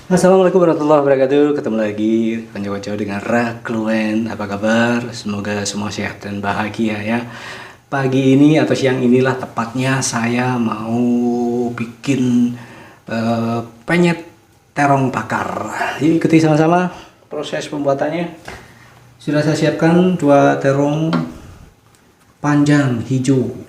Assalamualaikum warahmatullahi wabarakatuh. Ketemu lagi konco-konco dengan Rakluen. Apa kabar? Semoga semua sehat dan bahagia ya. Pagi ini atau siang inilah tepatnya saya mau bikin penyet terong bakar. Yuk ikuti sama-sama proses pembuatannya. Sudah saya siapkan 2 terong panjang hijau.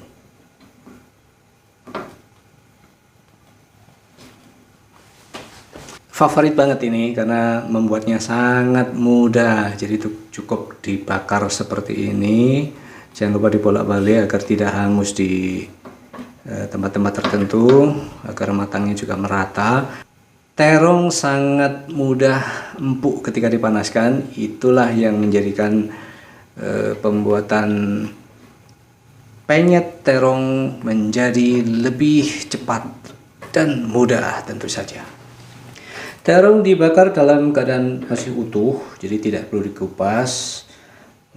Favorit banget ini karena membuatnya sangat mudah. Jadi cukup dibakar seperti ini. Jangan lupa dibolak-balik agar tidak hangus di tempat-tempat tertentu, agar matangnya juga merata. Terong sangat mudah empuk ketika dipanaskan. Itulah yang menjadikan pembuatan penyet terong menjadi lebih cepat dan mudah tentu saja. Terong dibakar dalam keadaan masih utuh, jadi tidak perlu dikupas.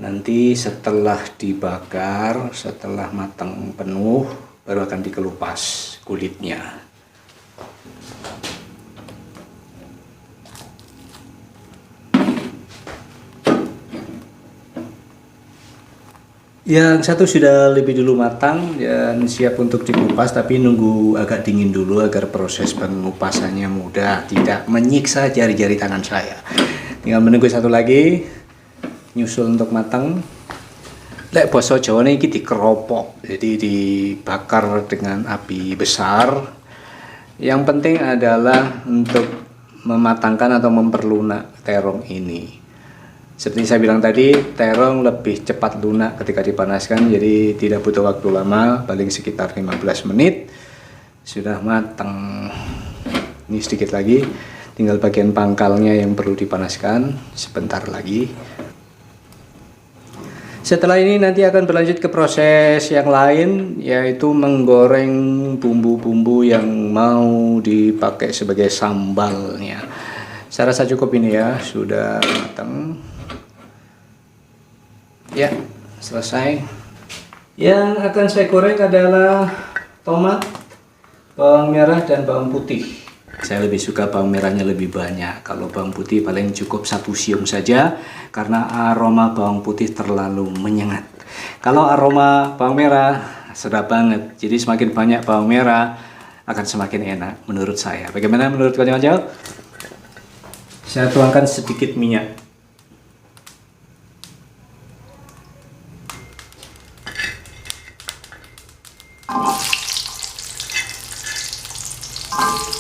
Nanti setelah dibakar, setelah matang penuh, baru akan dikelupas kulitnya. Yang satu sudah lebih dulu matang dan siap untuk dikupas, tapi nunggu agak dingin dulu agar proses pengupasannya mudah, tidak menyiksa jari-jari tangan saya. Tinggal menunggu satu lagi, nyusul untuk matang. Lek basa Jawa ini dikeropok, jadi dibakar dengan api besar. Yang penting adalah untuk mematangkan atau memperlunak terong ini. Seperti saya bilang tadi, terong lebih cepat lunak ketika dipanaskan, jadi tidak butuh waktu lama, paling sekitar 15 menit sudah matang. Ini sedikit lagi, tinggal bagian pangkalnya yang perlu dipanaskan sebentar lagi. Setelah ini nanti akan berlanjut ke proses yang lain, yaitu menggoreng bumbu-bumbu yang mau dipakai sebagai sambalnya. Saya rasa cukup ini ya, sudah matang. Ya, selesai. Yang akan saya goreng adalah tomat, bawang merah, dan bawang putih. Saya lebih suka bawang merahnya lebih banyak. Kalau bawang putih paling cukup 1 siung saja, karena aroma bawang putih terlalu menyengat. Kalau aroma bawang merah sedap banget. Jadi semakin banyak bawang merah akan semakin enak menurut saya. Bagaimana menurut kalian? Saya tuangkan sedikit minyak.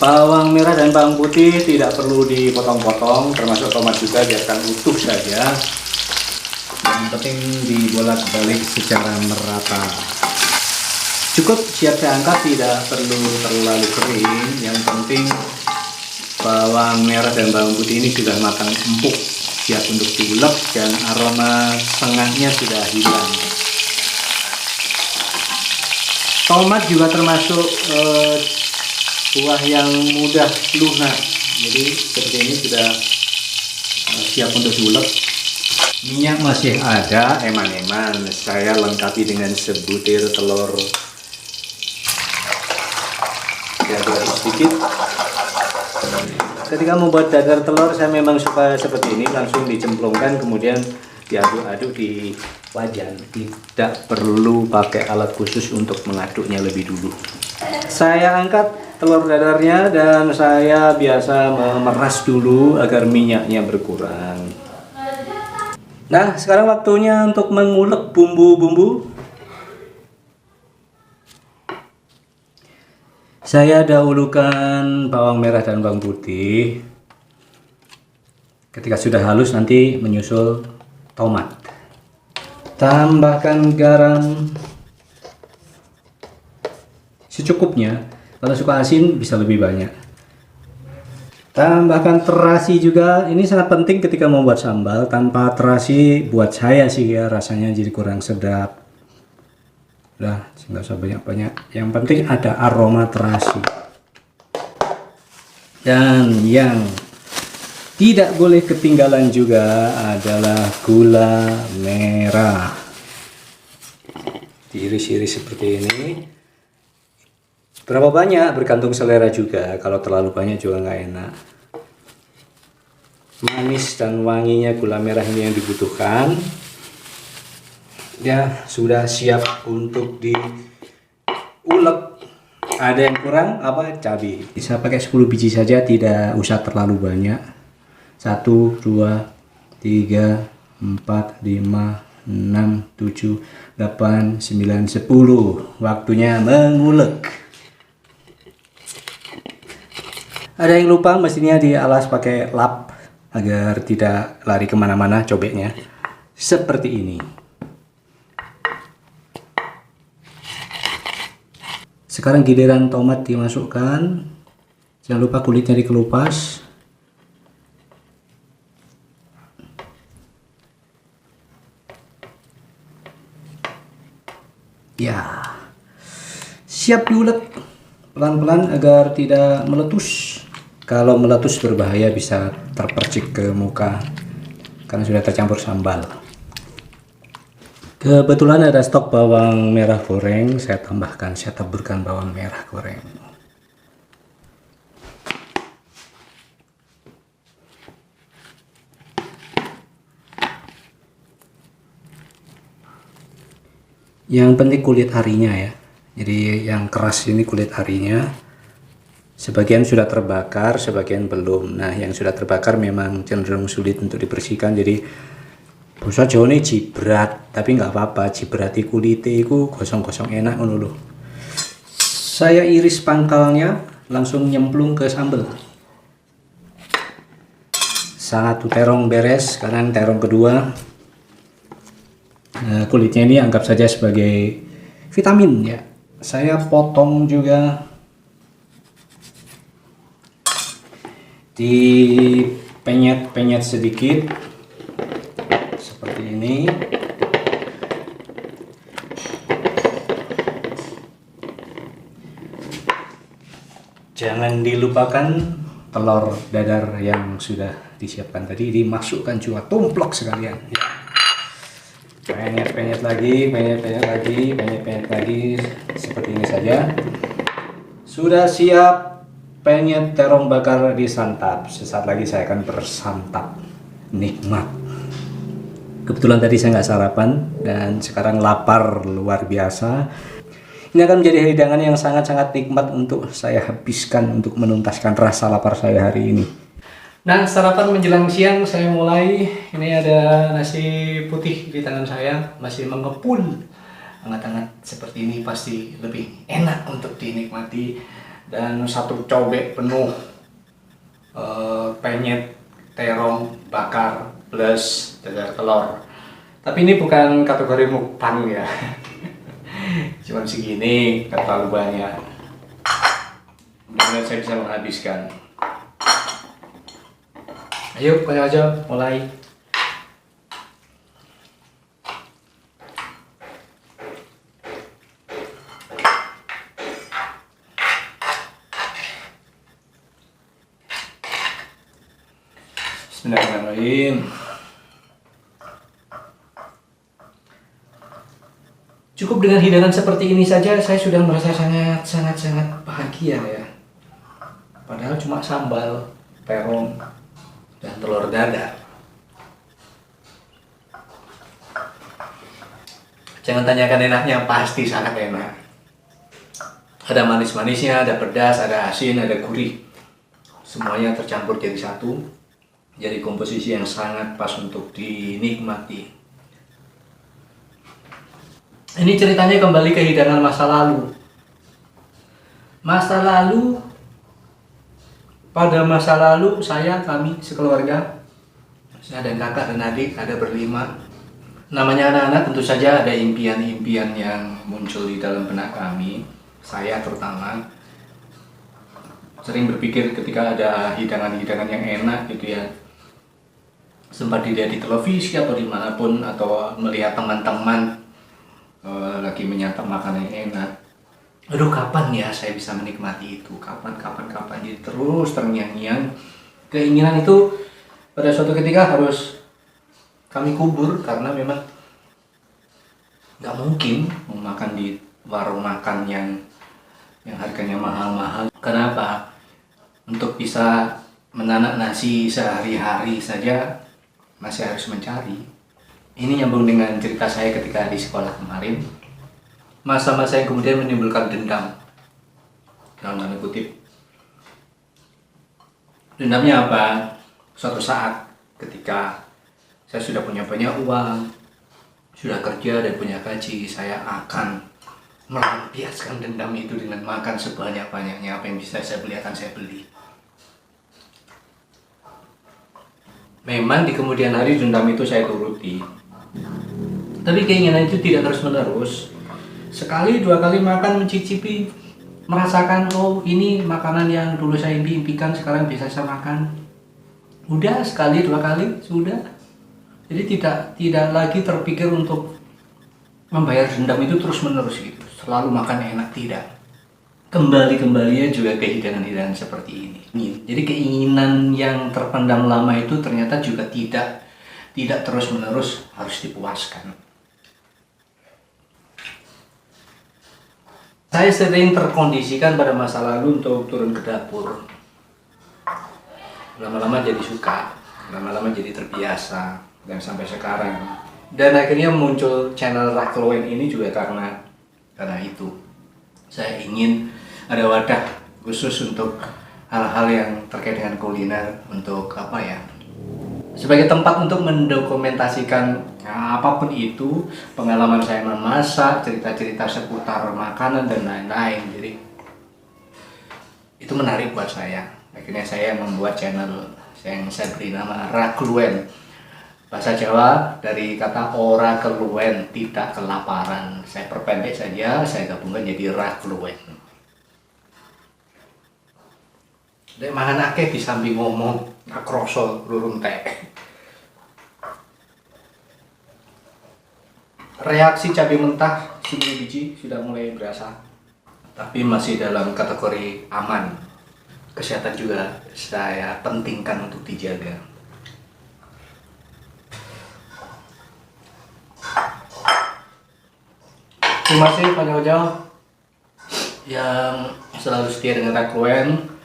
Bawang merah dan bawang putih tidak perlu dipotong-potong, termasuk tomat juga, biarkan utuh saja. Yang penting dibolak-balik secara merata. Cukup siap saya angkat, tidak perlu terlalu kering. Yang penting bawang merah dan bawang putih ini sudah matang empuk, siap untuk diulek dan aroma sengahnya sudah hilang. Tomat juga termasuk buah yang mudah lunak, jadi seperti ini sudah siap untuk diulek. Minyak masih ada, eman-eman saya lengkapi dengan sebutir telur, diaduk sedikit. Ketika membuat dadar telur saya memang suka seperti ini, langsung dicemplungkan kemudian diaduk-aduk di wajan, tidak perlu pakai alat khusus untuk mengaduknya lebih dulu. Saya angkat telur dadarnya dan saya biasa memeras dulu agar minyaknya berkurang. Nah, sekarang waktunya untuk mengulek bumbu-bumbu. Saya dahulukan bawang merah dan bawang putih. Ketika sudah halus nanti menyusul tomat. Tambahkan garam secukupnya. Kalau suka asin bisa lebih banyak. Tambahkan terasi juga. Ini sangat penting ketika membuat sambal. Tanpa terasi buat saya sih ya rasanya jadi kurang sedap. Udah, nggak usah banyak-banyak. Yang penting ada aroma terasi. Dan yang tidak boleh ketinggalan juga adalah gula merah. Diiris-iris seperti ini. Berapa banyak bergantung selera juga, kalau terlalu banyak juga nggak enak. manis dan wanginya gula merah ini yang dibutuhkan. Ya, sudah siap untuk diulek. Ada yang kurang apa? Cabai. Bisa pakai 10 biji saja, tidak usah terlalu banyak. 1, 2, 3, 4, 5, 6, 7, 8, 9, 10. Waktunya mengulek. Ada yang lupa, mestinya dialas pakai lap agar tidak lari kemana-mana cobeknya. Seperti ini. Sekarang giliran tomat dimasukkan. Jangan lupa kulitnya dikelupas. Ya, siap diulek pelan-pelan agar tidak meletus. Kalau meletus berbahaya, bisa terpercik ke muka karena sudah tercampur sambal. Kebetulan ada stok bawang merah goreng, saya tambahkan, saya taburkan bawang merah goreng. Yang penting kulit arinya ya. Jadi yang keras ini kulit arinya. Sebagian sudah terbakar, sebagian belum. Nah, yang sudah terbakar memang cenderung sulit untuk dibersihkan. Jadi basa Jawane jibrat, tapi nggak apa-apa, jibrati kulite itu gosong-gosong enak ngono lho. Saya iris pangkalnya, langsung nyemplung ke sambal. Satu terong beres, sekarang terong kedua. Nah, kulitnya ini anggap saja sebagai vitamin ya. Saya potong juga, dipenyet-penyet sedikit. Ini jangan dilupakan telur dadar yang sudah disiapkan tadi, dimasukkan juga, tumplok sekalian ya. Penyet-penyet lagi, penyet-penyet lagi seperti ini saja. Sudah siap penyet terong bakar disantap. Sesaat lagi saya akan bersantap nikmat. Kebetulan tadi saya nggak sarapan dan sekarang lapar luar biasa. Ini akan menjadi hidangan yang sangat-sangat nikmat untuk saya habiskan untuk menuntaskan rasa lapar saya hari ini. Nah, sarapan menjelang siang saya mulai. Ini ada nasi putih di tangan saya, masih mengepul. Hangat-hangat seperti ini pasti lebih enak untuk dinikmati. Dan satu cobek penuh penyet terong bakar plus dadar telur. Tapi ini bukan kategori mukbang ya. Cuman segini, gak terlalu banyak. Mudah-mudahan saya bisa menghabiskan. Ayo, Koyo aja mulai. Bismillahirrahmanirrahim. Cukup dengan hidangan seperti ini saja saya sudah merasa sangat bahagia ya. Padahal cuma sambal, terong, dan telur dadar. Jangan tanyakan enaknya, pasti sangat enak. Ada manis-manisnya, ada pedas, ada asin, ada gurih. Semuanya tercampur jadi satu. Jadi komposisi yang sangat pas untuk dinikmati. Ini ceritanya kembali ke hidangan masa lalu. Pada masa lalu kami sekeluarga, saya dan kakak dan adik ada berlima. Namanya anak-anak, tentu saja ada impian-impian yang muncul di dalam benak kami. Saya terutama sering berpikir ketika ada hidangan-hidangan yang enak gitu ya, sempat dilihat di televisi atau dimanapun, atau melihat teman-teman lagi menyantap makanan yang enak. Aduh, kapan ya saya bisa menikmati itu? Kapan? Jadi terus terngiang-ngiang. Keinginan itu pada suatu ketika harus kami kubur karena memang nggak mungkin makan di warung makan yang harganya mahal-mahal. Kenapa? Untuk bisa menanak nasi sehari-hari saja masih harus mencari. Ini nyambung dengan cerita saya ketika di sekolah kemarin. Masa-masa yang kemudian menimbulkan dendam, dalam tanda kutip. Dendamnya apa? Suatu saat ketika saya sudah punya banyak uang, sudah kerja dan punya gaji, saya akan melampiaskan dendam itu dengan makan sebanyak-banyaknya. Apa yang bisa saya beli akan saya beli. Memang di kemudian hari dendam itu saya turuti, tapi keinginan itu tidak terus menerus. Sekali dua kali makan, mencicipi, merasakan, oh ini makanan yang dulu saya impikan sekarang bisa saya makan. Udah sekali dua kali sudah. Jadi tidak lagi terpikir untuk membayar dendam itu terus menerus gitu. Selalu makan enak, tidak. Kembalinya juga ke hidangan-hidangan seperti ini. Jadi keinginan yang terpendam lama itu ternyata juga tidak terus menerus harus dipuaskan. Saya sering terkondisikan pada masa lalu untuk turun ke dapur. Lama-lama jadi suka, lama-lama jadi terbiasa, dan sampai sekarang. Dan akhirnya muncul channel Rakloen ini juga karena itu. Saya ingin ada wadah khusus untuk hal-hal yang terkait dengan kuliner, untuk sebagai tempat untuk mendokumentasikan apapun itu, pengalaman saya memasak, cerita-cerita seputar makanan dan lain-lain. Jadi itu menarik buat saya. Akhirnya saya membuat channel yang saya beri nama Rakloen. Bahasa Jawa dari kata ora keluen, tidak kelaparan. Saya perpendek saja, saya gabungkan jadi Rakloen. Dek mangan akeh di samping ngomong, tak kroso rurung teh. Reaksi cabai mentah 10 biji sudah mulai berasa, tapi masih dalam kategori aman. Kesehatan juga saya pentingkan untuk dijaga. Terima kasih konco-konco yang selalu setia dengan Rakloen.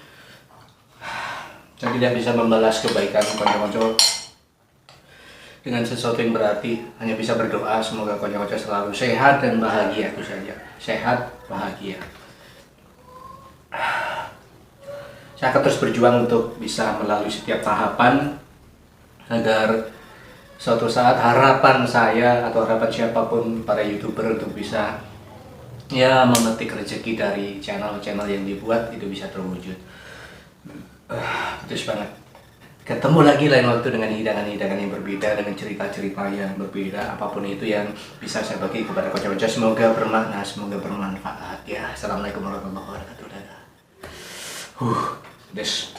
Saya tidak bisa membalas kebaikan konco-konco dengan sesuatu yang berarti, hanya bisa berdoa semoga konco-konco selalu sehat dan bahagia. Itu saja, sehat, bahagia. Saya akan terus berjuang untuk bisa melalui setiap tahapan agar suatu saat harapan saya atau harapan siapapun para YouTuber untuk bisa memetik rezeki dari channel-channel yang dibuat itu bisa terwujud. Putus banget. Ketemu lagi lain waktu dengan hidangan-hidangan yang berbeda, dengan cerita-cerita yang berbeda, apapun itu yang bisa saya bagi kepada konco-konco. Semoga bermakna, semoga bermanfaat ya. Assalamualaikum warahmatullahi wabarakatuh. Dadah.